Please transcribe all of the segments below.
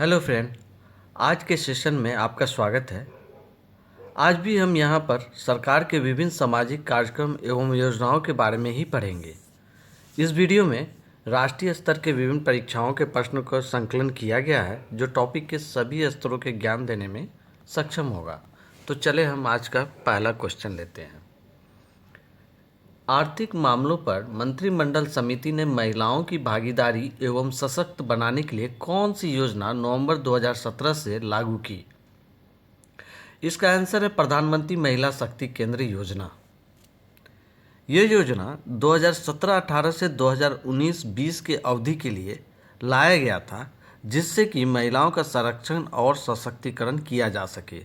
Hello friend. आज के session में आपका स्वागत है। आज भी हम यहाँ पर सरकार के विभिन्न सामाजिक कार्यक्रम एवं योजनाओं के बारे में ही पढ़ेंगे। इस वीडियो में राष्ट्रीय स्तर के विभिन्न परीक्षाओं के प्रश्नों का संकलन किया गया है जो टॉपिक के सभी स्तरों के ज्ञान देने में सक्षम होगा। तो चले हम आज का पहला क्वेश्चन लेते हैं। आर्थिक मामलों पर मंत्रिमंडल समिति ने महिलाओं की भागीदारी एवं सशक्त बनाने के लिए कौन सी योजना नवंबर 2017 से लागू की? इसका आंसर है प्रधानमंत्री महिला शक्ति केंद्र योजना। यह योजना 2017-18 से 2019-20 के अवधि के लिए लाया गया था, जिससे कि महिलाओं का संरक्षण और सशक्तिकरण किया जा सके।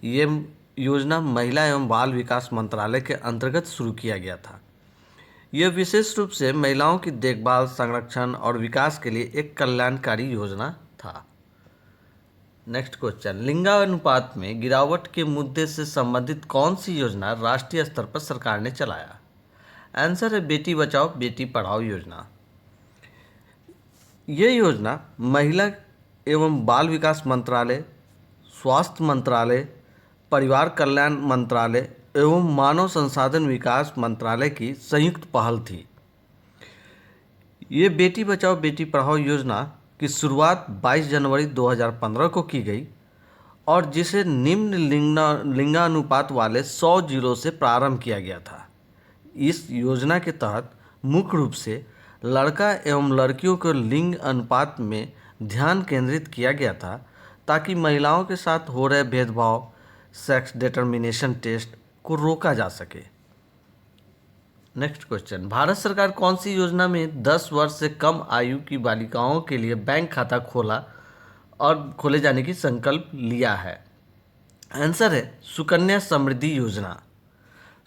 ये योजना महिला एवं बाल विकास मंत्रालय के अंतर्गत शुरू किया गया था। यह विशेष रूप से महिलाओं की देखभाल, संरक्षण और विकास के लिए एक कल्याणकारी योजना था। नेक्स्ट क्वेश्चन, लिंगानुपात में गिरावट के मुद्दे से संबंधित कौन सी योजना राष्ट्रीय स्तर पर सरकार ने चलाया? आंसर है बेटी बचाओ बेटी पढ़ाओ योजना। यह योजना महिला एवं बाल विकास मंत्रालय, स्वास्थ्य मंत्रालय, परिवार कल्याण मंत्रालय एवं मानव संसाधन विकास मंत्रालय की संयुक्त पहल थी। ये बेटी बचाओ बेटी पढ़ाओ योजना की शुरुआत 22 जनवरी 2015 को की गई और जिसे निम्न लिंगानुपात वाले 100 जिलों से प्रारंभ किया गया था। इस योजना के तहत मुख्य रूप से लड़का एवं लड़कियों को लिंग अनुपात में ध्यान केंद्रित किया गया था ताकि महिलाओं के साथ हो रहे भेदभाव, सेक्स डिटर्मिनेशन टेस्ट को रोका जा सके। नेक्स्ट क्वेश्चन, भारत सरकार कौन सी योजना में 10 वर्ष से कम आयु की बालिकाओं के लिए बैंक खाता खोला और खोले जाने की संकल्प लिया है? आंसर है सुकन्या समृद्धि योजना।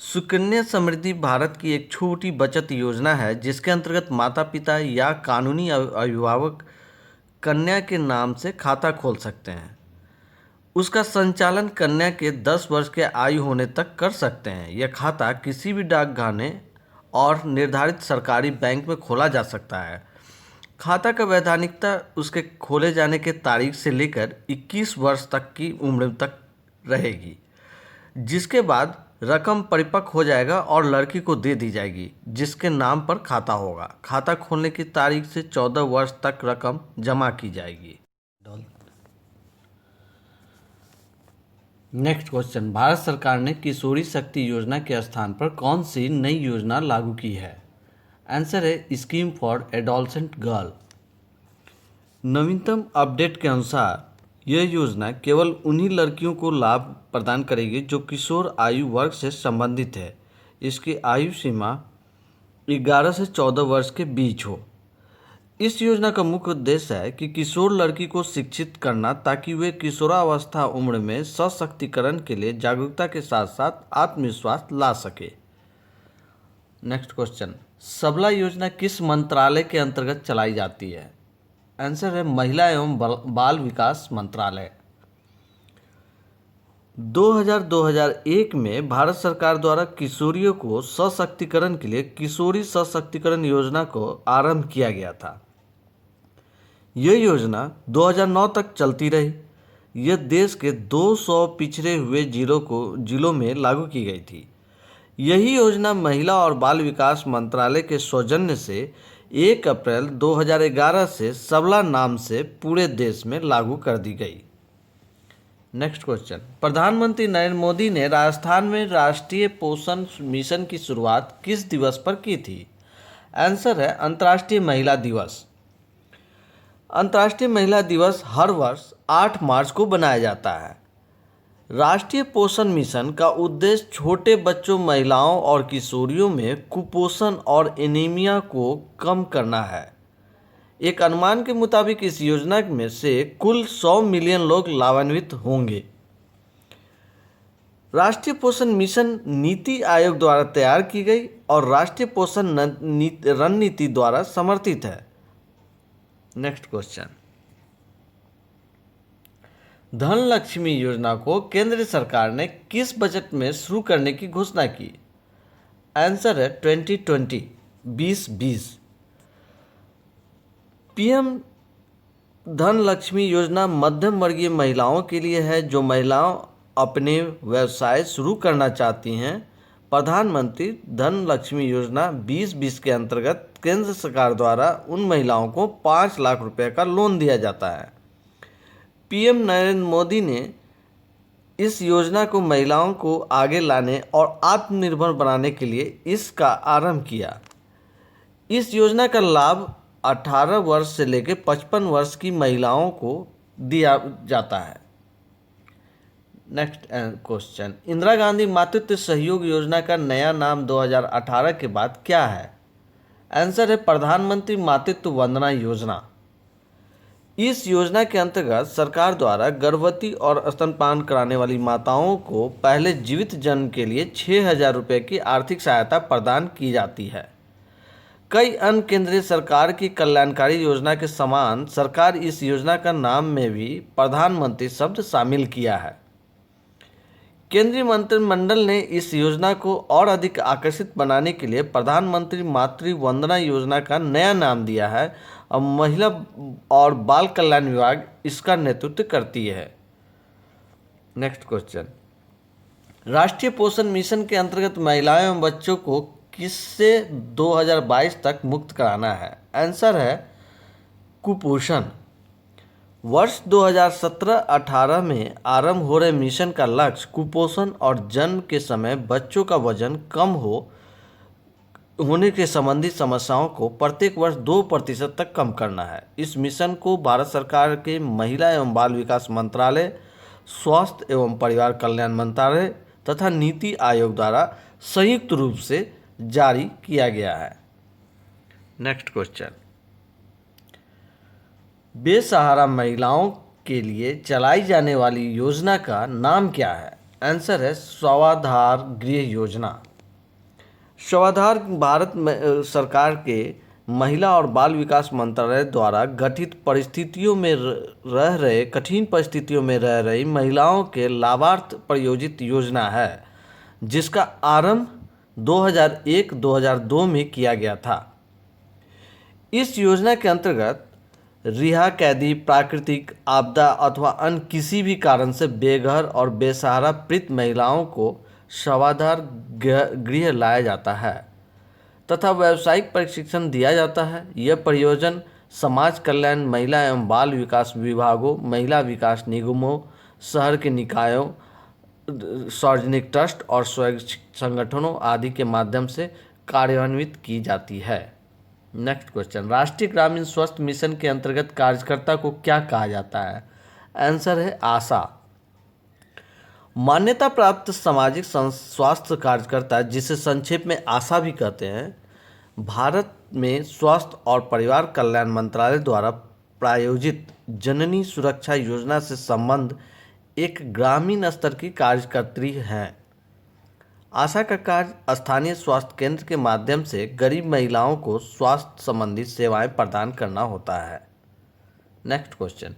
सुकन्या समृद्धि भारत की एक छोटी बचत योजना है जिसके अंतर्गत माता पिता या कानूनी अभिभावक कन्या के नाम से खाता खोल सकते हैं। उसका संचालन कन्या के 10 वर्ष के आयु होने तक कर सकते हैं। यह खाता किसी भी डाकखाने और निर्धारित सरकारी बैंक में खोला जा सकता है। खाता का वैधानिकता उसके खोले जाने के तारीख से लेकर 21 वर्ष तक की उम्र तक रहेगी, जिसके बाद रकम परिपक्व हो जाएगा और लड़की को दे दी जाएगी जिसके नाम पर खाता होगा। खाता खोलने की तारीख से 14 वर्ष तक रकम जमा की जाएगी। नेक्स्ट क्वेश्चन, भारत सरकार ने किशोरी शक्ति योजना के स्थान पर कौन सी नई योजना लागू की है? आंसर है स्कीम फॉर एडोलसेंट गर्ल। नवीनतम अपडेट के अनुसार यह योजना केवल उन्हीं लड़कियों को लाभ प्रदान करेगी जो किशोर आयु वर्ग से संबंधित है। इसकी आयु सीमा 11 से 14 वर्ष के बीच हो। इस योजना का मुख्य उद्देश्य है कि किशोर लड़की को शिक्षित करना ताकि वे किशोरावस्था उम्र में सशक्तिकरण के लिए जागरूकता के साथ साथ आत्मविश्वास ला सके। नेक्स्ट क्वेश्चन, सबला योजना किस मंत्रालय के अंतर्गत चलाई जाती है? आंसर है महिला एवं बाल विकास मंत्रालय। 2000-2001 में भारत सरकार द्वारा किशोरियों को सशक्तिकरण के लिए किशोरी सशक्तिकरण योजना को आरंभ किया गया था। यह योजना 2009 तक चलती रही। यह देश के 200 पिछड़े हुए जिलों में लागू की गई थी। यही योजना महिला और बाल विकास मंत्रालय के सौजन्य से 1 अप्रैल 2011 से सबला नाम से पूरे देश में लागू कर दी गई। नेक्स्ट क्वेश्चन, प्रधानमंत्री नरेंद्र मोदी ने राजस्थान में राष्ट्रीय पोषण मिशन की शुरुआत किस दिवस पर की थी? आंसर है अंतर्राष्ट्रीय महिला दिवस। अंतर्राष्ट्रीय महिला दिवस हर वर्ष 8 मार्च को बनाया जाता है। राष्ट्रीय पोषण मिशन का उद्देश्य छोटे बच्चों, महिलाओं और किशोरियों में कुपोषण और एनीमिया को कम करना है। एक अनुमान के मुताबिक इस योजना में से कुल 100 मिलियन लोग लाभान्वित होंगे। राष्ट्रीय पोषण मिशन नीति आयोग द्वारा तैयार की गई और राष्ट्रीय पोषण रणनीति द्वारा समर्थित है। नेक्स्ट क्वेश्चन, धनलक्ष्मी योजना को केंद्र सरकार ने किस बजट में शुरू करने की घोषणा की? आंसर है 2020। पीएम धन लक्ष्मी योजना मध्यम वर्गीय महिलाओं के लिए है जो महिलाओं अपने व्यवसाय शुरू करना चाहती हैं। प्रधानमंत्री धन लक्ष्मी योजना 2020 के अंतर्गत केंद्र सरकार द्वारा उन महिलाओं को 5 लाख रुपए का लोन दिया जाता है। पीएम नरेंद्र मोदी ने इस योजना को महिलाओं को आगे लाने और आत्मनिर्भर बनाने के लिए इसका आरंभ किया। इस योजना का लाभ 18 वर्ष से लेकर 55 वर्ष की महिलाओं को दिया जाता है। नेक्स्ट क्वेश्चन, इंदिरा गांधी मातृत्व सहयोग योजना का नया नाम 2018 के बाद क्या है? आंसर है प्रधानमंत्री मातृत्व वंदना योजना। इस योजना के अंतर्गत सरकार द्वारा गर्भवती और स्तनपान कराने वाली माताओं को पहले जीवित जन्म के लिए 6,000 रुपये की आर्थिक सहायता प्रदान की जाती है। कई अन्य केंद्रीय सरकार की कल्याणकारी योजना के समान सरकार इस योजना का नाम में भी प्रधानमंत्री शब्द शामिल किया है। केंद्रीय मंत्रिमंडल ने इस योजना को और अधिक आकर्षित बनाने के लिए प्रधानमंत्री मातृ वंदना योजना का नया नाम दिया है और महिला और बाल कल्याण विभाग इसका नेतृत्व करती है। नेक्स्ट क्वेश्चन, राष्ट्रीय पोषण मिशन के अंतर्गत महिलाओं एवं बच्चों को किससे 2022 तक मुक्त कराना है? आंसर है कुपोषण। वर्ष 2017-18 में आरंभ हो रहे मिशन का लक्ष्य कुपोषण और जन्म के समय बच्चों का वजन कम होने के संबंधी समस्याओं को प्रत्येक वर्ष 2% तक कम करना है। इस मिशन को भारत सरकार के महिला एवं बाल विकास मंत्रालय, स्वास्थ्य एवं परिवार कल्याण मंत्रालय तथा नीति आयोग द्वारा संयुक्त रूप से जारी किया गया है। नेक्स्ट क्वेश्चन, बेसहारा महिलाओं के लिए चलाई जाने वाली योजना का नाम क्या है? आंसर है स्वाधार गृह योजना। स्वाधार भारत सरकार के महिला और बाल विकास मंत्रालय द्वारा गठित कठिन परिस्थितियों में रह रही महिलाओं के लाभार्थ प्रायोजित योजना है, जिसका आरंभ 2001-2002 में किया गया था। इस योजना के अंतर्गत रिहा कैदी प्राकृतिक आपदा अथवा अन्य किसी भी कारण से बेघर और बेसहारा पीड़ित महिलाओं को स्वाधार गृह लाया जाता है तथा व्यावसायिक प्रशिक्षण दिया जाता है। यह प्रयोजन समाज कल्याण, महिला एवं बाल विकास विभागों, महिला विकास निगमों, शहर के निकायों, सार्वजनिक ट्रस्ट और स्वैच्छिक संगठनों आदि के माध्यम से कार्यान्वित की जाती है। नेक्स्ट क्वेश्चन, राष्ट्रीय ग्रामीण स्वास्थ्य मिशन के अंतर्गत कार्यकर्ता को क्या कहा जाता है? आंसर है आशा। मान्यता प्राप्त सामाजिक स्वास्थ्य कार्यकर्ता, जिसे संक्षेप में आशा भी कहते हैं, भारत में स्वास्थ्य और परिवार कल्याण मंत्रालय द्वारा प्रायोजित जननी सुरक्षा योजना से संबंध एक ग्रामीण स्तर की कार्यकर्त्री हैं। आशा का कार्य स्थानीय स्वास्थ्य केंद्र के माध्यम से गरीब महिलाओं को स्वास्थ्य संबंधी सेवाएं प्रदान करना होता है। नेक्स्ट क्वेश्चन,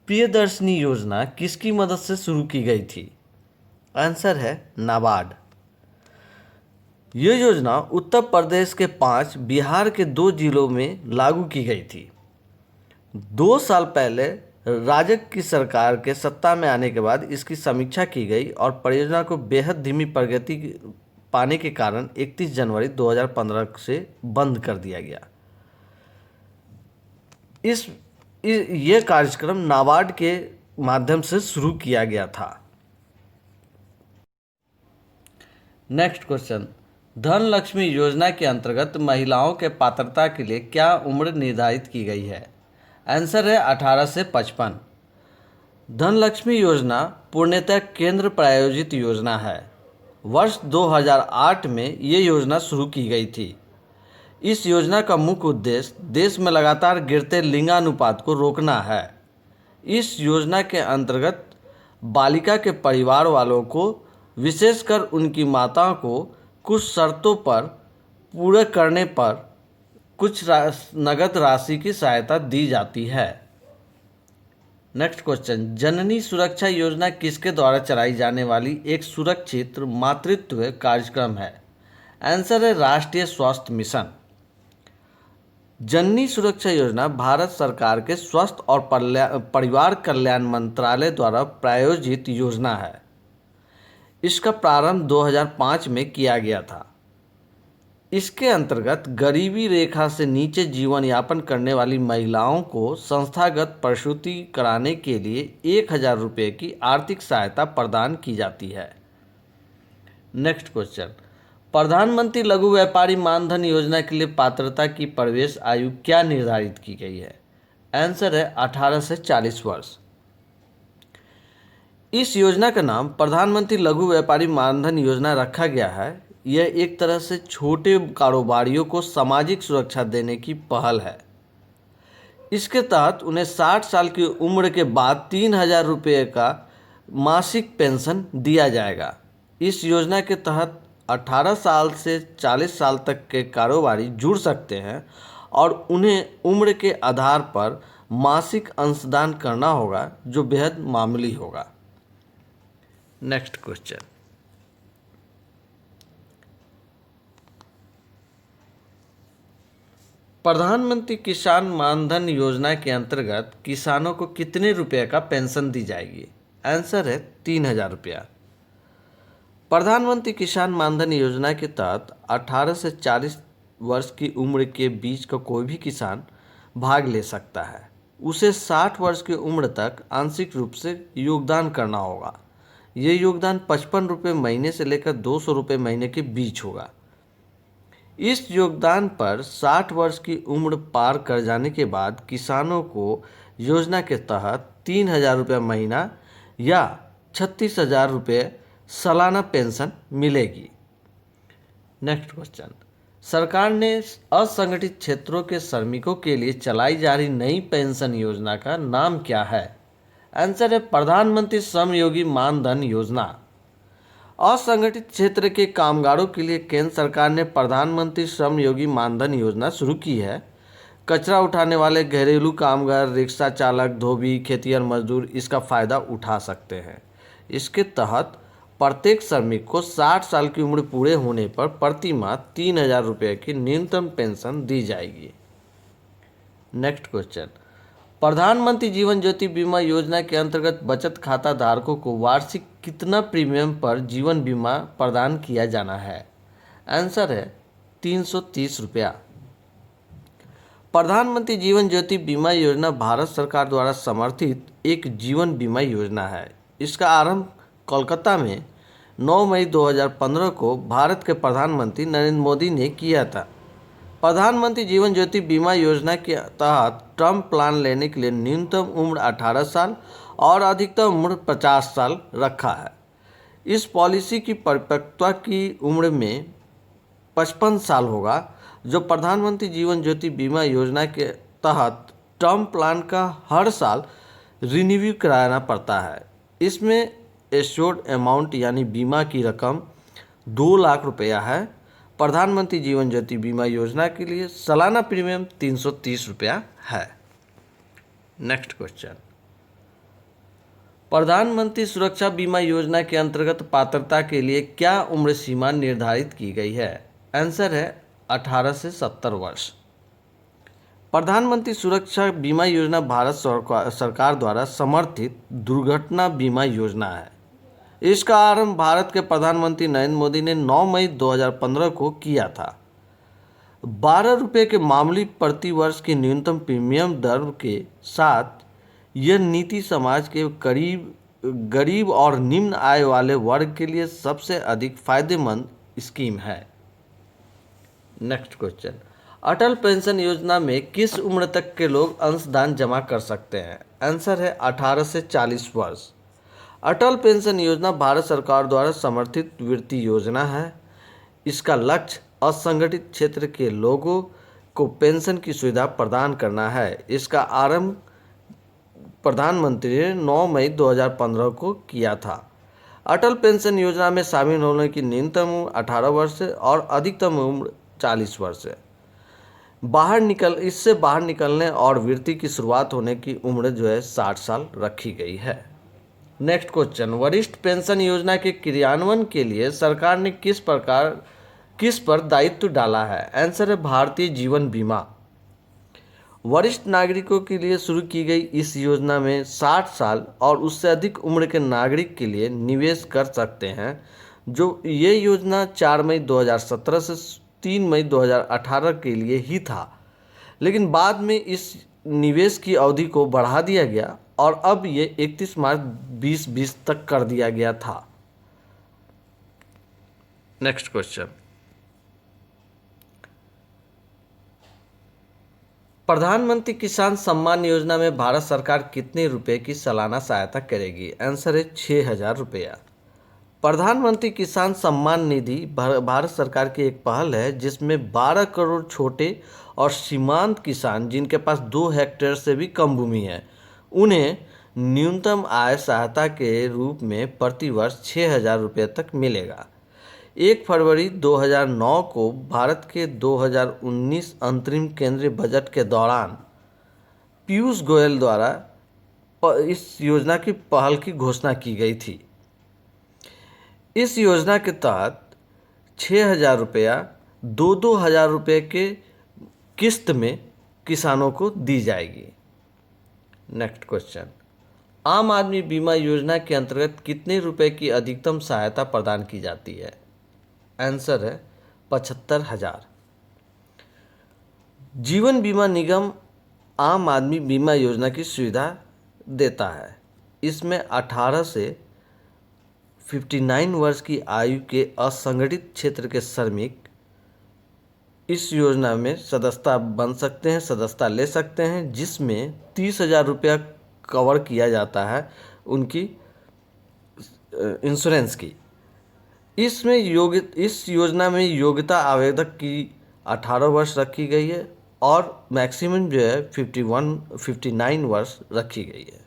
प्रियदर्शनी योजना किसकी मदद से शुरू की गई थी? आंसर है नाबार्ड। यह योजना उत्तर प्रदेश के 5, बिहार के 2 जिलों में लागू की गई थी। 2 साल पहले राजग की सरकार के सत्ता में आने के बाद इसकी समीक्षा की गई और परियोजना को बेहद धीमी प्रगति पाने के कारण 31 जनवरी 2015 से बंद कर दिया गया। यह कार्यक्रम नाबार्ड के माध्यम से शुरू किया गया था। नेक्स्ट क्वेश्चन, धन लक्ष्मी योजना के अंतर्गत महिलाओं के पात्रता के लिए क्या उम्र निर्धारित की गई है? आंसर है 18 से 55। धन लक्ष्मी योजना पूर्णतः केंद्र प्रायोजित योजना है। वर्ष 2008 में ये योजना शुरू की गई थी। इस योजना का मुख्य उद्देश्य देश में लगातार गिरते लिंगानुपात को रोकना है। इस योजना के अंतर्गत बालिका के परिवार वालों को, विशेषकर उनकी माताओं को, कुछ शर्तों पर पूरा करने पर कुछ नगद राशि की सहायता दी जाती है। नेक्स्ट क्वेश्चन, जननी सुरक्षा योजना किसके द्वारा चलाई जाने वाली एक सुरक्षित मातृत्व कार्यक्रम है? आंसर है राष्ट्रीय स्वास्थ्य मिशन। जननी सुरक्षा योजना भारत सरकार के स्वास्थ्य और परिवार कल्याण मंत्रालय द्वारा प्रायोजित योजना है। इसका प्रारंभ 2005 में किया गया था। इसके अंतर्गत गरीबी रेखा से नीचे जीवन यापन करने वाली महिलाओं को संस्थागत प्रसूति कराने के लिए 1,000 रुपये की आर्थिक सहायता प्रदान की जाती है। नेक्स्ट क्वेश्चन, प्रधानमंत्री लघु व्यापारी मानधन योजना के लिए पात्रता की प्रवेश आयु क्या निर्धारित की गई है? आंसर है 18 से 40 वर्ष। इस योजना का नाम प्रधानमंत्री लघु व्यापारी मानधन योजना रखा गया है। यह एक तरह से छोटे कारोबारियों को सामाजिक सुरक्षा देने की पहल है। इसके तहत उन्हें 60 साल की उम्र के बाद 3,000 रुपये का मासिक पेंशन दिया जाएगा। इस योजना के तहत 18 साल से 40 साल तक के कारोबारी जुड़ सकते हैं और उन्हें उम्र के आधार पर मासिक अंशदान करना होगा, जो बेहद मामूली होगा। नेक्स्ट क्वेश्चन, प्रधानमंत्री किसान मानधन योजना के अंतर्गत किसानों को कितने रुपए का पेंशन दी जाएगी? आंसर है 3,000 रुपया। प्रधानमंत्री किसान मानधन योजना के तहत 18 से 40 वर्ष की उम्र के बीच का कोई भी किसान भाग ले सकता है। उसे 60 वर्ष की उम्र तक आंशिक रूप से योगदान करना होगा। ये योगदान 55 रुपये महीने से लेकर 200 रुपये महीने के बीच होगा। इस योगदान पर 60 वर्ष की उम्र पार कर जाने के बाद किसानों को योजना के तहत 3,000 रुपये महीना या 36,000 रुपये सालाना पेंशन मिलेगी। नेक्स्ट क्वेश्चन, सरकार ने असंगठित क्षेत्रों के श्रमिकों के लिए चलाई जा रही नई पेंशन योजना का नाम क्या है? आंसर है प्रधानमंत्री श्रम योगी मानधन योजना। असंगठित क्षेत्र के कामगारों के लिए केंद्र सरकार ने प्रधानमंत्री श्रम योगी मानधन योजना शुरू की है। कचरा उठाने वाले घरेलू कामगार, रिक्शा चालक, धोबी, खेतिहर मजदूर इसका फ़ायदा उठा सकते हैं। इसके तहत प्रत्येक श्रमिक को 60 साल की उम्र पूरे होने पर प्रति माह 3,000 रुपये की न्यूनतम पेंशन दी जाएगी। नेक्स्ट क्वेश्चन, प्रधानमंत्री जीवन ज्योति बीमा योजना के अंतर्गत बचत खाता धारकों को वार्षिक कितना प्रीमियम पर जीवन बीमा प्रदान किया जाना है? आंसर है 330 रुपया। प्रधानमंत्री जीवन ज्योति बीमा योजना भारत सरकार द्वारा समर्थित एक जीवन बीमा योजना है। इसका आरंभ कोलकाता में 9 मई 2015 को भारत के प्रधानमंत्री नरेंद्र मोदी ने किया था। प्रधानमंत्री जीवन ज्योति बीमा योजना के तहत टर्म प्लान लेने के लिए न्यूनतम उम्र 18 साल और अधिकतम उम्र 50 साल रखा है। इस पॉलिसी की परिपक्वता की उम्र में 55 साल होगा, जो प्रधानमंत्री जीवन ज्योति बीमा योजना के तहत टर्म प्लान का हर साल रिन्यू कराना पड़ता है। इसमें एश्योर्ड अमाउंट यानी बीमा की रकम 2 लाख रुपया है। प्रधानमंत्री जीवन ज्योति बीमा योजना के लिए सालाना प्रीमियम 330 रुपया है। नेक्स्ट क्वेश्चन, प्रधानमंत्री सुरक्षा बीमा योजना के अंतर्गत पात्रता के लिए क्या उम्र सीमा निर्धारित की गई है? आंसर है 18 से 70 वर्ष। प्रधानमंत्री सुरक्षा बीमा योजना भारत सरकार द्वारा समर्थित दुर्घटना बीमा योजना है। इसका आरंभ भारत के प्रधानमंत्री नरेंद्र मोदी ने 9 मई 2015 को किया था। 12 रुपये के मामूली प्रति वर्ष की न्यूनतम प्रीमियम दर के साथ यह नीति समाज के गरीब और निम्न आय वाले वर्ग के लिए सबसे अधिक फायदेमंद स्कीम है। नेक्स्ट क्वेश्चन, अटल पेंशन योजना में किस उम्र तक के लोग अंशदान जमा कर सकते हैं? आंसर है 18 से 40 वर्ष। अटल पेंशन योजना भारत सरकार द्वारा समर्थित वृत्ति योजना है। इसका लक्ष्य असंगठित क्षेत्र के लोगों को पेंशन की सुविधा प्रदान करना है। इसका आरंभ प्रधानमंत्री ने 9 मई 2015 को किया था। अटल पेंशन योजना में शामिल होने की न्यूनतम उम्र 18 वर्ष है और अधिकतम उम्र 40 वर्ष है। इससे बाहर निकलने और वृत्ति की शुरुआत होने की उम्र 60 साल रखी गई है। नेक्स्ट क्वेश्चन, वरिष्ठ पेंशन योजना के क्रियान्वयन के लिए सरकार ने किस पर दायित्व डाला है? आंसर है भारतीय जीवन बीमा। वरिष्ठ नागरिकों के लिए शुरू की गई इस योजना में 60 साल और उससे अधिक उम्र के नागरिक के लिए निवेश कर सकते हैं। जो ये योजना 4 मई 2017 से 3 मई 2018 के लिए ही था, लेकिन बाद में इस निवेश की अवधि को बढ़ा दिया गया और अब ये 31 मार्च 2020 तक कर दिया गया था। नेक्स्ट क्वेश्चन, प्रधानमंत्री किसान सम्मान योजना में भारत सरकार कितने रुपए की सालाना सहायता करेगी? आंसर है 6,000 रुपया। प्रधानमंत्री किसान सम्मान निधि भारत सरकार की एक पहल है जिसमें 12 करोड़ छोटे और सीमांत किसान जिनके पास 2 हेक्टेयर से भी कम भूमि है, उन्हें न्यूनतम आय सहायता के रूप में प्रति वर्ष 6,000 रुपये तक मिलेगा। 1 फरवरी 2009 को भारत के 2019 अंतरिम केंद्रीय बजट के दौरान पीयूष गोयल द्वारा इस योजना की पहल की घोषणा की गई थी। इस योजना के तहत 6,000 रुपया 2-2 हज़ार रुपये के किस्त में किसानों को दी जाएगी। नेक्स्ट क्वेश्चन, आम आदमी बीमा योजना के अंतर्गत कितने रुपए की अधिकतम सहायता प्रदान की जाती है? आंसर है 75,000। जीवन बीमा निगम आम आदमी बीमा योजना की सुविधा देता है। इसमें 18 से 59 वर्ष की आयु के असंगठित क्षेत्र के श्रमिक इस योजना में सदस्यता बन सकते हैं, सदस्यता ले सकते हैं, जिसमें 30,000 रुपया कवर किया जाता है उनकी इंश्योरेंस की। इस योजना में योग्यता आवेदक की 18 वर्ष रखी गई है और मैक्सिमम जो है 59 वर्ष रखी गई है।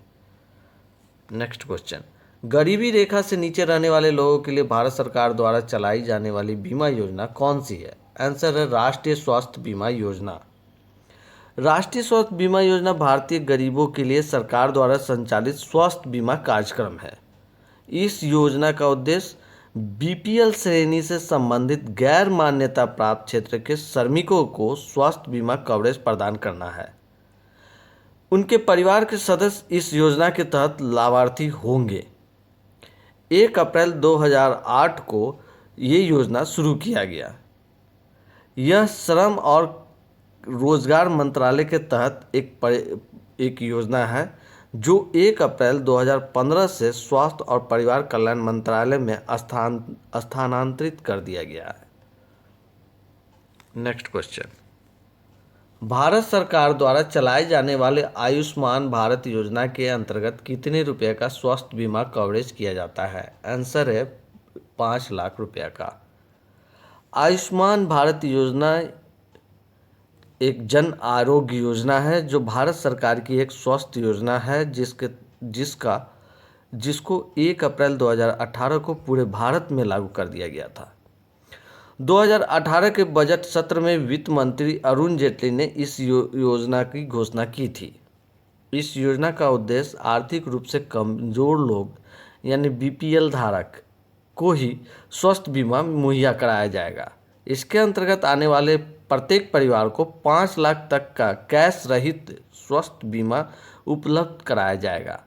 नेक्स्ट क्वेश्चन, गरीबी रेखा से नीचे रहने वाले लोगों के लिए भारत सरकार द्वारा चलाई जाने वाली बीमा योजना कौन सी है? आंसर है राष्ट्रीय स्वास्थ्य बीमा योजना। राष्ट्रीय स्वास्थ्य बीमा योजना भारतीय गरीबों के लिए सरकार द्वारा संचालित स्वास्थ्य बीमा कार्यक्रम है। इस योजना का उद्देश्य बीपीएल श्रेणी से संबंधित गैर मान्यता प्राप्त क्षेत्र के श्रमिकों को स्वास्थ्य बीमा कवरेज प्रदान करना है। उनके परिवार के सदस्य इस योजना के तहत लाभार्थी होंगे। 1 अप्रैल 2008 को ये योजना शुरू किया गया। यह श्रम और रोजगार मंत्रालय के तहत एक योजना है जो 1 अप्रैल 2015 से स्वास्थ्य और परिवार कल्याण मंत्रालय में स्थानांतरित कर दिया गया है। नेक्स्ट क्वेश्चन, भारत सरकार द्वारा चलाए जाने वाले आयुष्मान भारत योजना के अंतर्गत कितने रुपए का स्वास्थ्य बीमा कवरेज किया जाता है? आंसर है 5 लाख रुपया का। आयुष्मान भारत योजना एक जन आरोग्य योजना है जो भारत सरकार की एक स्वास्थ्य योजना है जिसको 1 अप्रैल 2018 को पूरे भारत में लागू कर दिया गया था। 2018 के बजट सत्र में वित्त मंत्री अरुण जेटली ने इस योजना की घोषणा की थी। इस योजना का उद्देश्य आर्थिक रूप से कमजोर लोग यानी बीपीएल धारक को ही स्वास्थ्य बीमा मुहैया कराया जाएगा। इसके अंतर्गत आने वाले प्रत्येक परिवार को 5 लाख तक का कैश रहित स्वास्थ्य बीमा उपलब्ध कराया जाएगा।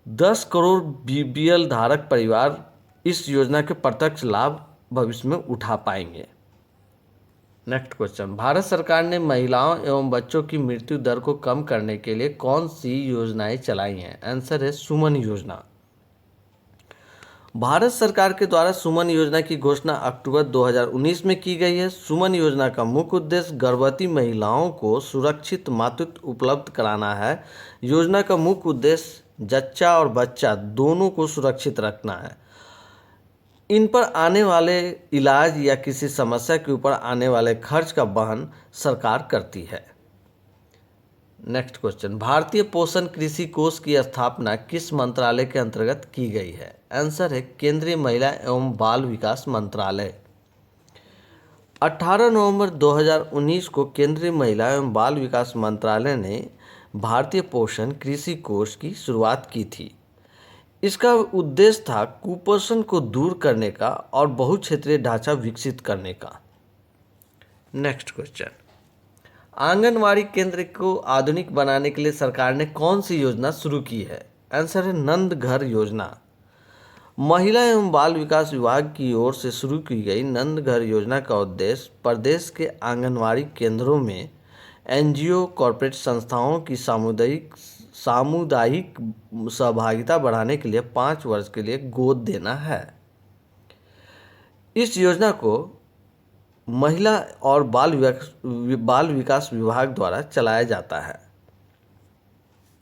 10 करोड़ बीपीएल धारक परिवार इस योजना के प्रत्यक्ष लाभ भविष्य में उठा पाएंगे। नेक्स्ट क्वेश्चन, भारत सरकार ने महिलाओं एवं बच्चों की मृत्यु दर को कम करने के लिए कौन सी योजनाएं चलाई हैं? आंसर है सुमन योजना। भारत सरकार के द्वारा सुमन योजना की घोषणा अक्टूबर 2019 में की गई है। सुमन योजना का मुख्य उद्देश्य गर्भवती महिलाओं को सुरक्षित मातृत्व उपलब्ध कराना है। योजना का मुख्य उद्देश्य जच्चा और बच्चा दोनों को सुरक्षित रखना है। इन पर आने वाले इलाज या किसी समस्या के ऊपर आने वाले खर्च का वहन सरकार करती है। नेक्स्ट क्वेश्चन, भारतीय पोषण कृषि कोष की स्थापना किस मंत्रालय के अंतर्गत की गई है? आंसर है केंद्रीय महिला एवं बाल विकास मंत्रालय। 18 नवंबर 2019 को केंद्रीय महिला एवं बाल विकास मंत्रालय ने भारतीय पोषण कृषि कोष की शुरुआत की थी। इसका उद्देश्य था कुपोषण को दूर करने का और बहुक्षेत्रीय ढांचा विकसित करने का। नेक्स्ट क्वेश्चन, आंगनवाड़ी केंद्र को आधुनिक बनाने के लिए सरकार ने कौन सी योजना शुरू की है? आंसर है नंद घर योजना। महिला एवं बाल विकास विभाग की ओर से शुरू की गई नंद घर योजना का उद्देश्य प्रदेश के आंगनवाड़ी केंद्रों में एनजीओ कॉरपोरेट संस्थाओं की सामुदायिक सहभागिता बढ़ाने के लिए 5 वर्ष के लिए गोद देना है। इस योजना को महिला और बाल विकास विभाग द्वारा चलाया जाता है।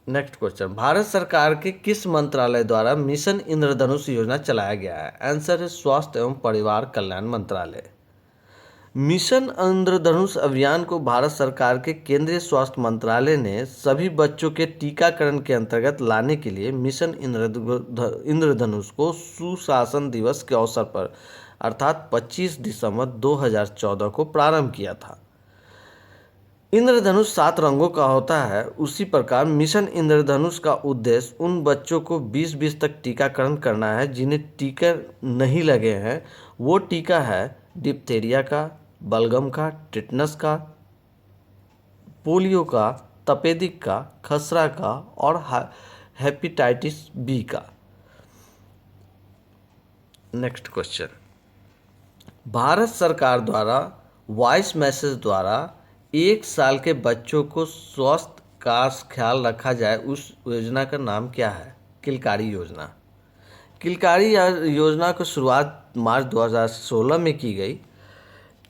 नेक्स्ट क्वेश्चन, भारत सरकार के किस मंत्रालय द्वारा मिशन इंद्रधनुष योजना चलाया गया है? आंसर है स्वास्थ्य एवं परिवार कल्याण मंत्रालय। मिशन इंद्रधनुष अभियान को भारत सरकार के केंद्रीय स्वास्थ्य मंत्रालय ने सभी बच्चों के टीकाकरण के अंतर्गत लाने के लिए मिशन इंद्रधनुष को सुशासन दिवस के अवसर पर अर्थात 25 दिसंबर 2014 को प्रारंभ किया था। इंद्रधनुष 7 रंगों का होता है। उसी प्रकार मिशन इंद्रधनुष का उद्देश्य उन बच्चों को 2020 तक टीकाकरण करना है जिन्हें टीके नहीं लगे हैं। वो टीका है डिप्थीरिया का, बलगम का, टिटनस का, पोलियो का, तपेदिक का, खसरा का और हेपेटाइटिस बी का। नेक्स्ट क्वेश्चन, भारत सरकार द्वारा वॉइस मैसेज द्वारा 1 साल के बच्चों को स्वास्थ्य का ख्याल रखा जाए उस योजना का नाम क्या है? किलकारी योजना। किलकारी योजना की शुरुआत मार्च 2016 में की गई।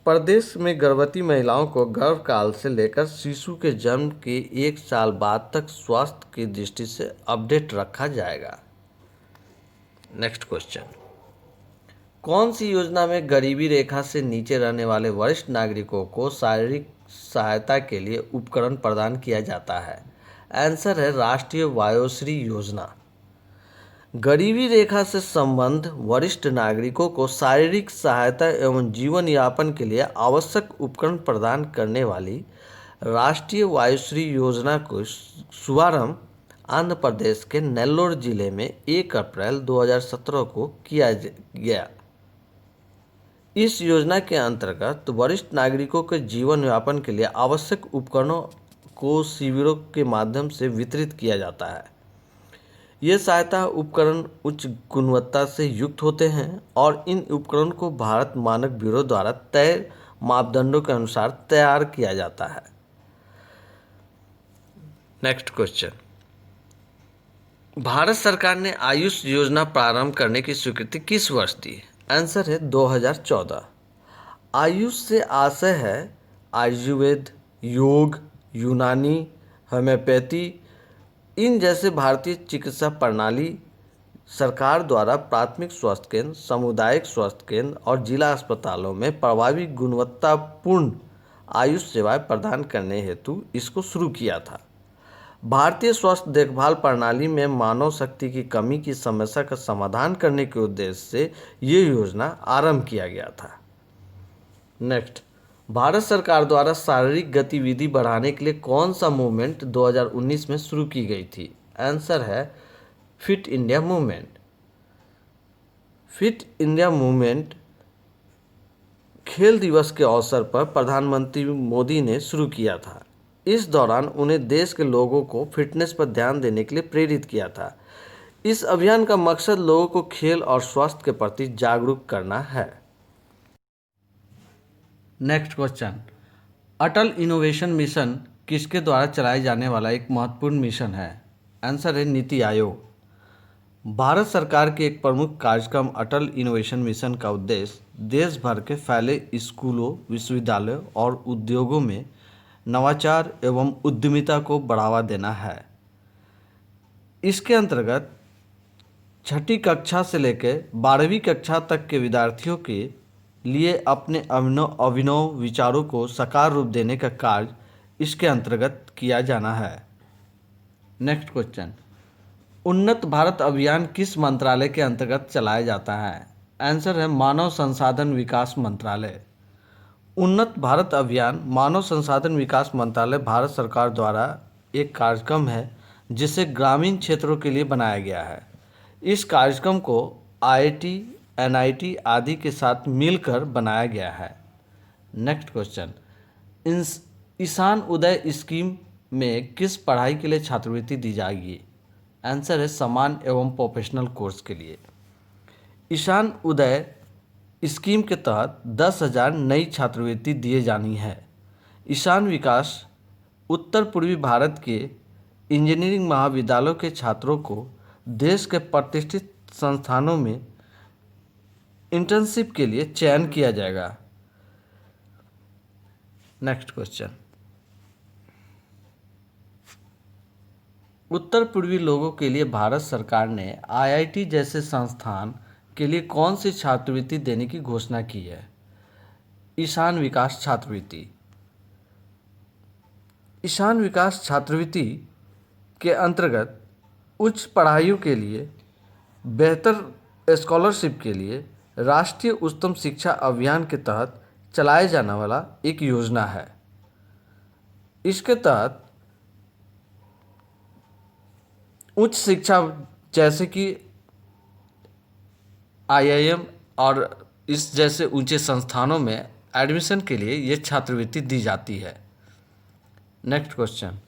प्रदेश में गर्भवती महिलाओं को गर्भकाल से लेकर शिशु के जन्म के 1 साल बाद तक स्वास्थ्य की दृष्टि से अपडेट रखा जाएगा। नेक्स्ट क्वेश्चन, कौन सी योजना में गरीबी रेखा से नीचे रहने वाले वरिष्ठ नागरिकों को शारीरिक सहायता के लिए उपकरण प्रदान किया जाता है? आंसर है राष्ट्रीय वयोश्री योजना। गरीबी रेखा से संबंध वरिष्ठ नागरिकों को शारीरिक सहायता एवं जीवन यापन के लिए आवश्यक उपकरण प्रदान करने वाली राष्ट्रीय वयोश्री योजना को शुभारंभ आंध्र प्रदेश के नेल्लोर जिले में 1 अप्रैल 2017 को किया गया। इस योजना के अंतर्गत वरिष्ठ नागरिकों के जीवन यापन के लिए आवश्यक उपकरणों को शिविरों के माध्यम से वितरित किया जाता है। ये सहायता उपकरण उच्च गुणवत्ता से युक्त होते हैं और इन उपकरणों को भारत मानक ब्यूरो द्वारा तय मापदंडों के अनुसार तैयार किया जाता है। नेक्स्ट क्वेश्चन, भारत सरकार ने आयुष योजना प्रारंभ करने की स्वीकृति किस वर्ष दी? आंसर है 2014। आयुष से आशय है आयुर्वेद, योग, यूनानी, होम्योपैथी इन जैसे भारतीय चिकित्सा प्रणाली सरकार द्वारा प्राथमिक स्वास्थ्य केंद्र, सामुदायिक स्वास्थ्य केंद्र और जिला अस्पतालों में प्रभावी गुणवत्तापूर्ण आयुष सेवाएं प्रदान करने हेतु इसको शुरू किया था। भारतीय स्वास्थ्य देखभाल प्रणाली में मानव शक्ति की कमी की समस्या का समाधान करने के उद्देश्य से ये योजना आरंभ किया गया था। नेक्स्ट, भारत सरकार द्वारा शारीरिक गतिविधि बढ़ाने के लिए कौन सा मूवमेंट 2019 में शुरू की गई थी? आंसर है fit India movement. Fit India movement खेल दिवस के अवसर पर प्रधानमंत्री मोदी ने शुरू किया था। इस दौरान उन्हें देश के लोगों को फिटनेस पर ध्यान देने के लिए प्रेरित किया था। इस अभियान का मकसद लोगों को खेल और स्वास्थ्य के प्रति जागरूक करना है। नेक्स्ट क्वेश्चन, अटल इनोवेशन मिशन किसके द्वारा चलाए जाने वाला एक महत्वपूर्ण मिशन है? आंसर है नीति आयोग। भारत सरकार के एक प्रमुख कार्यक्रम अटल इनोवेशन मिशन का उद्देश्य देश भर के फैले स्कूलों, विश्वविद्यालयों और उद्योगों में नवाचार एवं उद्यमिता को बढ़ावा देना है। इसके अंतर्गत 6ठी कक्षा से लेकर 12वीं कक्षा तक के विद्यार्थियों के लिए अपने अभिनव विचारों को साकार रूप देने का कार्य इसके अंतर्गत किया जाना है। नेक्स्ट क्वेश्चन, उन्नत भारत अभियान किस मंत्रालय के अंतर्गत चलाया जाता है? आंसर है मानव संसाधन विकास मंत्रालय। उन्नत भारत अभियान मानव संसाधन विकास मंत्रालय भारत सरकार द्वारा एक कार्यक्रम है जिसे ग्रामीण क्षेत्रों के लिए बनाया गया है। इस कार्यक्रम को IIT, NIT आदि के साथ मिलकर बनाया गया है। Next question, Ishan Uday scheme में किस पढ़ाई के लिए छात्रवृत्ति दी जाएगी? आंसर है समान एवं प्रोफेशनल कोर्स के लिए। ईशान उदय स्कीम के तहत 10,000 नई छात्रवृत्ति दिए जानी है। ईशान विकास उत्तर पूर्वी भारत के इंजीनियरिंग महाविद्यालयों के छात्रों को देश के प्रतिष्ठित संस्थानों में इंटर्नशिप के लिए चयन किया जाएगा। नेक्स्ट क्वेश्चन, उत्तर पूर्वी लोगों के लिए भारत सरकार ने आईआईटी जैसे संस्थान के लिए कौन सी छात्रवृत्ति देने की घोषणा की है? ईशान विकास छात्रवृत्ति। ईशान विकास छात्रवृत्ति के अंतर्गत उच्च पढ़ाइयों के लिए बेहतर स्कॉलरशिप के लिए राष्ट्रीय उच्चतम शिक्षा अभियान के तहत चलाए जाने वाला एक योजना है। इसके तहत उच्च शिक्षा जैसे कि आईआईएम और इस जैसे ऊंचे संस्थानों में एडमिशन के लिए ये छात्रवृत्ति दी जाती है। नेक्स्ट क्वेश्चन,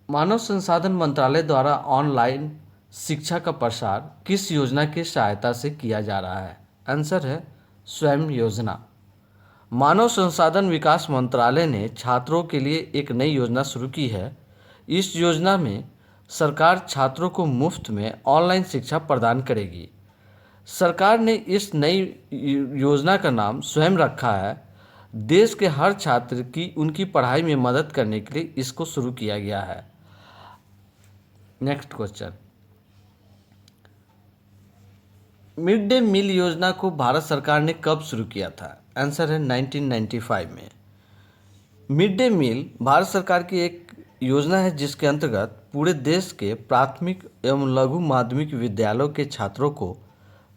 मानव संसाधन मंत्रालय द्वारा ऑनलाइन शिक्षा का प्रसार किस योजना की सहायता से किया जा रहा है? आंसर है स्वयं योजना। मानव संसाधन विकास मंत्रालय ने छात्रों के लिए एक नई योजना शुरू की है। इस योजना में सरकार छात्रों को मुफ्त में ऑनलाइन शिक्षा प्रदान करेगी। सरकार ने इस नई योजना का नाम स्वयं रखा है। देश के हर छात्र की उनकी पढ़ाई में मदद करने के लिए इसको शुरू किया गया है। Next question, mid day meal योजना को भारत सरकार ने कब शुरू किया था? आंसर है 1995 में। मिड डे मील भारत सरकार की एक योजना है जिसके अंतर्गत पूरे देश के प्राथमिक एवं लघु माध्यमिक विद्यालयों के छात्रों को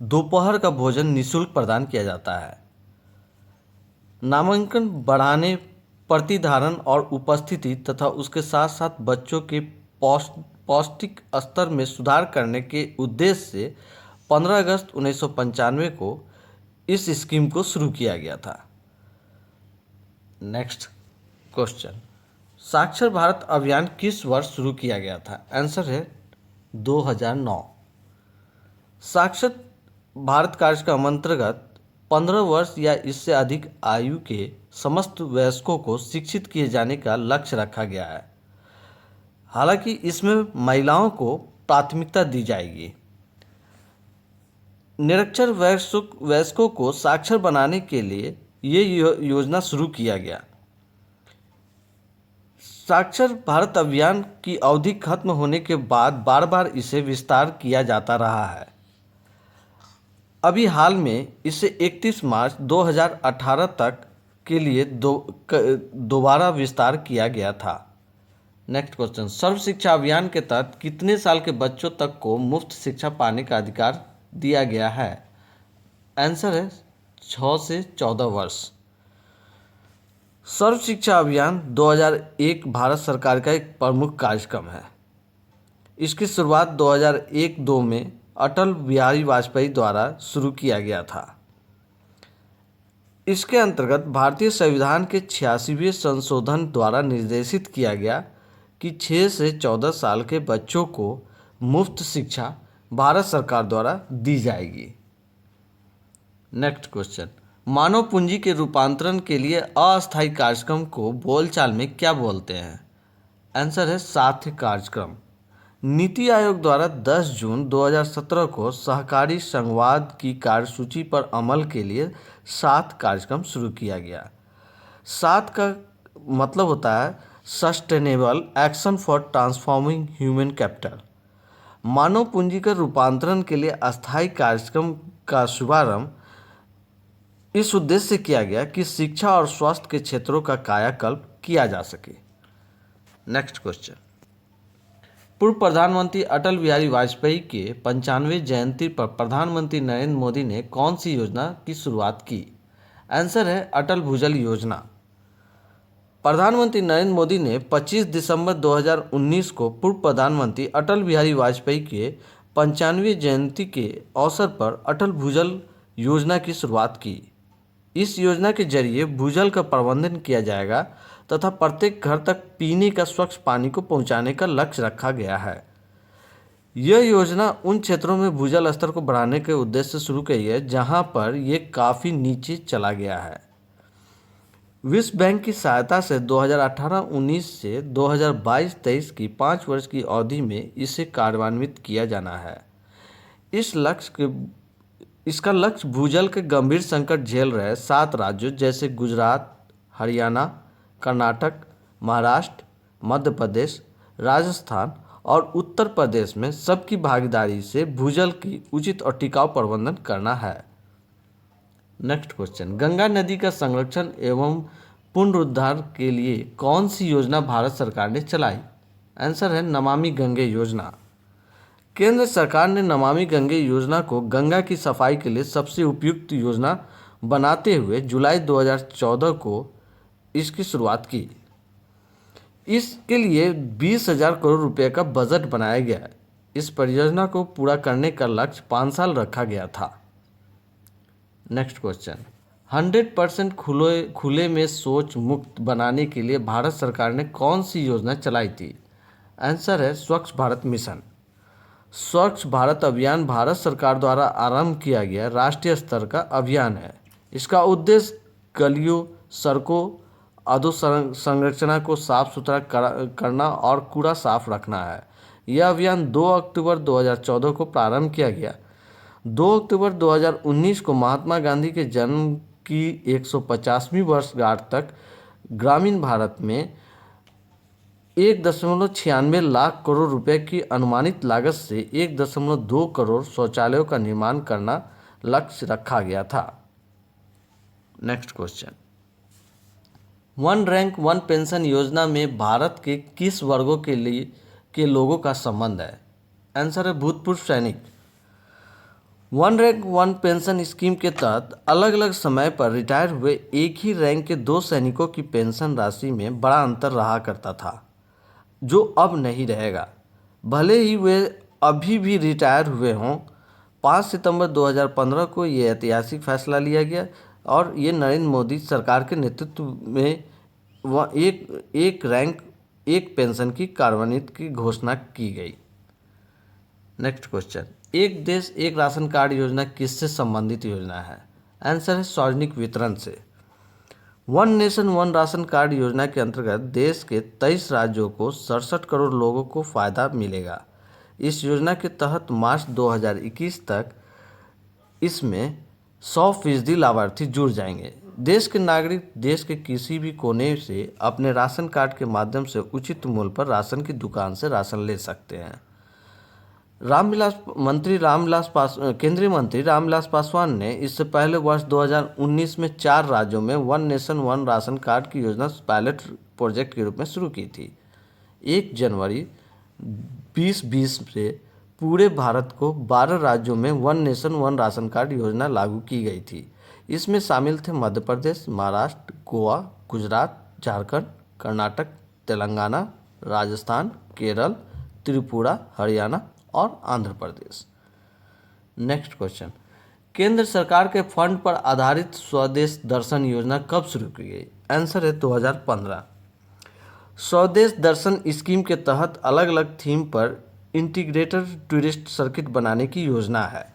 दोपहर का भोजन निःशुल्क प्रदान किया जाता है। नामांकन बढ़ाने, प्रतिधारण और उपस्थिति तथा उसके साथ साथ बच्चों के पौष्टिक स्तर में सुधार करने के उद्देश्य से 15 अगस्त 1995 को इस स्कीम को शुरू किया गया था। नेक्स्ट क्वेश्चन, साक्षर भारत अभियान किस वर्ष शुरू किया गया था? आंसर है 2009। साक्षर भारत कार्यक्रम अंतर्गत 15 वर्ष या इससे अधिक आयु के समस्त वयस्कों को शिक्षित किए जाने का लक्ष्य रखा गया है। हालांकि इसमें महिलाओं को प्राथमिकता दी जाएगी। निरक्षर वयस्कों को साक्षर बनाने के लिए ये योजना शुरू किया गया। साक्षर भारत अभियान की अवधि खत्म होने के बाद बार बार इसे विस्तार किया जाता रहा है। अभी हाल में इसे 31 मार्च 2018 तक के लिए दोबारा विस्तार किया गया था। नेक्स्ट क्वेश्चन, सर्व शिक्षा अभियान के तहत कितने साल के बच्चों तक को मुफ्त शिक्षा पाने का अधिकार दिया गया है? आंसर है 6 से 14 वर्ष। सर्व शिक्षा अभियान 2001 भारत सरकार का एक प्रमुख कार्यक्रम है। इसकी शुरुआत 2001-2 में अटल बिहारी वाजपेयी द्वारा शुरू किया गया था। इसके अंतर्गत भारतीय संविधान के 86वें संशोधन द्वारा निर्देशित किया गया कि 6 से 14 साल के बच्चों को मुफ्त शिक्षा भारत सरकार द्वारा दी जाएगी। नेक्स्ट क्वेश्चन, मानव पूंजी के रूपांतरण के लिए अस्थायी कार्यक्रम को बोलचाल में क्या बोलते हैं? आंसर है साथी कार्यक्रम। नीति आयोग द्वारा 10 जून 2017 को सहकारी संवाद की कार्यसूची पर अमल के लिए 7 कार्यक्रम शुरू किया गया। 7 का मतलब होता है sustainable action for transforming human capital. मानव पूंजी का रूपांतरण के लिए अस्थायी कार्यक्रम का शुभारंभ इस उद्देश्य से किया गया कि शिक्षा और स्वास्थ्य के क्षेत्रों का कायाकल्प किया जा सके। नेक्स्ट क्वेश्चन, पूर्व प्रधानमंत्री अटल बिहारी वाजपेयी के 95वें जयंती पर प्रधानमंत्री नरेंद्र मोदी ने कौन सी योजना की शुरुआत की? आंसर है अटल भूजल योजना। प्रधानमंत्री नरेंद्र मोदी ने 25 दिसंबर 2019 को पूर्व प्रधानमंत्री अटल बिहारी वाजपेयी के 95वें जयंती के अवसर पर अटल भूजल योजना की शुरुआत की। इस योजना के जरिए भूजल का प्रबंधन किया जाएगा तथा प्रत्येक घर तक पीने का स्वच्छ पानी को पहुंचाने का लक्ष्य रखा गया है। यह योजना उन क्षेत्रों में भूजल स्तर को बढ़ाने के उद्देश्य से शुरू की है जहां पर यह काफ़ी नीचे चला गया है। विश्व बैंक की सहायता से 2018-19 से 2022-23 की 5 वर्ष की अवधि में इसे कार्यान्वित किया जाना है। इसका लक्ष्य भूजल के गंभीर संकट झेल रहे 7 राज्यों जैसे गुजरात, हरियाणा, कर्नाटक, महाराष्ट्र, मध्य प्रदेश, राजस्थान और उत्तर प्रदेश में सबकी भागीदारी से भूजल की उचित और टिकाऊ प्रबंधन करना है। नेक्स्ट क्वेश्चन, गंगा नदी का संरक्षण एवं पुनरुद्धार के लिए कौन सी योजना भारत सरकार ने चलाई? आंसर है नमामि गंगे योजना। केंद्र सरकार ने नमामि गंगे योजना को गंगा की सफाई के लिए सबसे उपयुक्त योजना बनाते हुए जुलाई 2014 को इसकी शुरुआत की। इसके लिए 20,000 करोड़ रुपए का बजट बनाया गया। इस परियोजना को पूरा करने का लक्ष्य 5 साल रखा गया था। नेक्स्ट क्वेश्चन, 100% खुले में शौच मुक्त बनाने के लिए भारत सरकार ने कौन सी योजना चलाई थी? आंसर है स्वच्छ भारत मिशन। स्वच्छ भारत अभियान भारत सरकार द्वारा आरंभ किया गया राष्ट्रीय स्तर का अभियान है। इसका उद्देश्य गलियों, सड़कों, अधोसंरचना को साफ सुथरा करना और कूड़ा साफ रखना है। यह अभियान 2 अक्टूबर 2014 को प्रारंभ किया गया। 2 अक्टूबर 2019 को महात्मा गांधी के जन्म की 150वीं वर्षगांठ तक ग्रामीण भारत में 1.96 लाख करोड़ रुपए की अनुमानित लागत से 1.2 करोड़ शौचालयों का निर्माण करना लक्ष्य रखा गया था। Next question, one rank one pension योजना में भारत के किस वर्गों के लोगों का संबंध है? आंसर है भूतपूर्व सैनिक। One rank one pension scheme के तहत अलग अलग समय पर रिटायर हुए एक ही रैंक के 2 सैनिकों की पेंशन राशि में बड़ा अंतर रहा करता था, जो अब नहीं रहेगा, भले ही वे अभी भी रिटायर हुए हों। 5 सितंबर 2015 को ये ऐतिहासिक फैसला लिया गया और ये नरेंद्र मोदी सरकार के नेतृत्व में एक रैंक एक पेंशन की कार्यान्वित की घोषणा की गई। नेक्स्ट क्वेश्चन, एक देश एक राशन कार्ड योजना किससे संबंधित योजना है? आंसर है सार्वजनिक वितरण से। One nation one ration card योजना के अंतर्गत देश के 23 राज्यों को 67 करोड़ लोगों को फ़ायदा मिलेगा। इस योजना के तहत मार्च 2021 तक इसमें 100% लाभार्थी जुड़ जाएंगे। देश के नागरिक देश के किसी भी कोने से अपने राशन कार्ड के माध्यम से उचित मूल्य पर राशन की दुकान से राशन ले सकते हैं। केंद्रीय मंत्री रामविलास पासवान ने इससे पहले वर्ष 2019 में 4 राज्यों में one nation one ration card की योजना पायलट प्रोजेक्ट के रूप में शुरू की थी। 1 जनवरी 2020 से पूरे भारत को 12 राज्यों में one nation one ration card योजना लागू की गई थी। इसमें शामिल थे मध्य प्रदेश, महाराष्ट्र, गोवा, गुजरात, झारखंड, कर्नाटक, तेलंगाना, राजस्थान, केरल, त्रिपुरा, हरियाणा और आंध्र प्रदेश। नेक्स्ट क्वेश्चन, केंद्र सरकार के फंड पर आधारित स्वदेश दर्शन योजना कब शुरू की गई? आंसर है 2015। स्वदेश दर्शन स्कीम के तहत अलग अलग थीम पर इंटीग्रेटेड टूरिस्ट सर्किट बनाने की योजना है।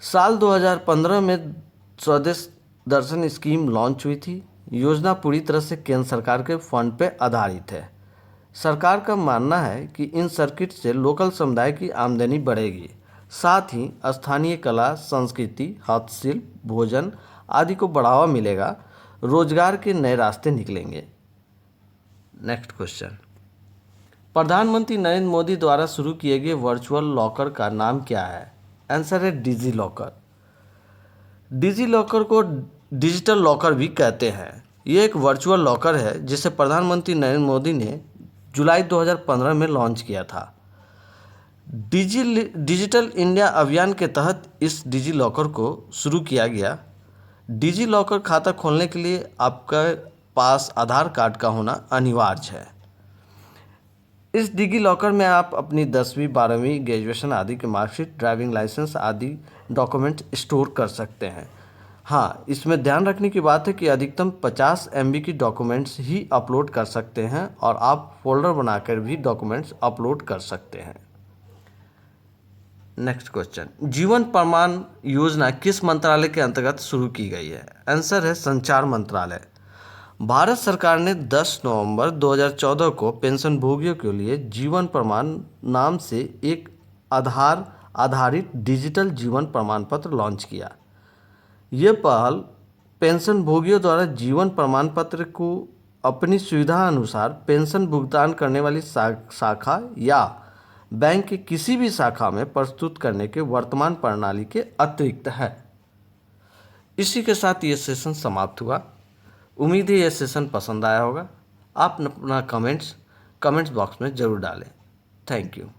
साल 2015 में स्वदेश दर्शन स्कीम लॉन्च हुई थी। योजना पूरी तरह से केंद्र सरकार के फंड पर आधारित है। सरकार का मानना है कि इन सर्किट से लोकल समुदाय की आमदनी बढ़ेगी, साथ ही स्थानीय कला, संस्कृति, हस्तशिल्प, भोजन आदि को बढ़ावा मिलेगा, रोजगार के नए रास्ते निकलेंगे। नेक्स्ट क्वेश्चन, प्रधानमंत्री नरेंद्र मोदी द्वारा शुरू किए गए वर्चुअल लॉकर का नाम क्या है? आंसर है डिजी लॉकर। डिजी लॉकर को डिजिटल लॉकर भी कहते हैं। ये एक वर्चुअल लॉकर है जिसे प्रधानमंत्री नरेंद्र मोदी ने जुलाई 2015 में लॉन्च किया था। डिजिटल इंडिया अभियान के तहत इस डिजी लॉकर को शुरू किया गया। डिजी लॉकर खाता खोलने के लिए आपके पास आधार कार्ड का होना अनिवार्य है। इस डिजी लॉकर में आप अपनी 10वीं, 12वीं, ग्रेजुएशन आदि के मार्कशीट, ड्राइविंग लाइसेंस आदि डॉक्यूमेंट स्टोर कर सकते हैं। हाँ, इसमें ध्यान रखने की बात है कि अधिकतम 50 MB की डॉक्यूमेंट्स ही अपलोड कर सकते हैं और आप फोल्डर बनाकर भी डॉक्यूमेंट्स अपलोड कर सकते हैं। नेक्स्ट क्वेश्चन, जीवन प्रमाण योजना किस मंत्रालय के अंतर्गत शुरू की गई है? आंसर है संचार मंत्रालय। भारत सरकार ने 10 नवंबर 2014 को पेंशनभोगियों के लिए जीवन प्रमाण नाम से एक आधार आधारित डिजिटल जीवन प्रमाण पत्र लॉन्च किया। ये पहल पेंशनभोगियों द्वारा जीवन प्रमाण पत्र को अपनी सुविधा अनुसार पेंशन भुगतान करने वाली शाखा या बैंक की किसी भी शाखा में प्रस्तुत करने के वर्तमान प्रणाली के अतिरिक्त है। इसी के साथ ये सेशन समाप्त हुआ। उम्मीद है ये सेशन पसंद आया होगा। आप अपना कमेंट्स बॉक्स में ज़रूर डालें। Thank you.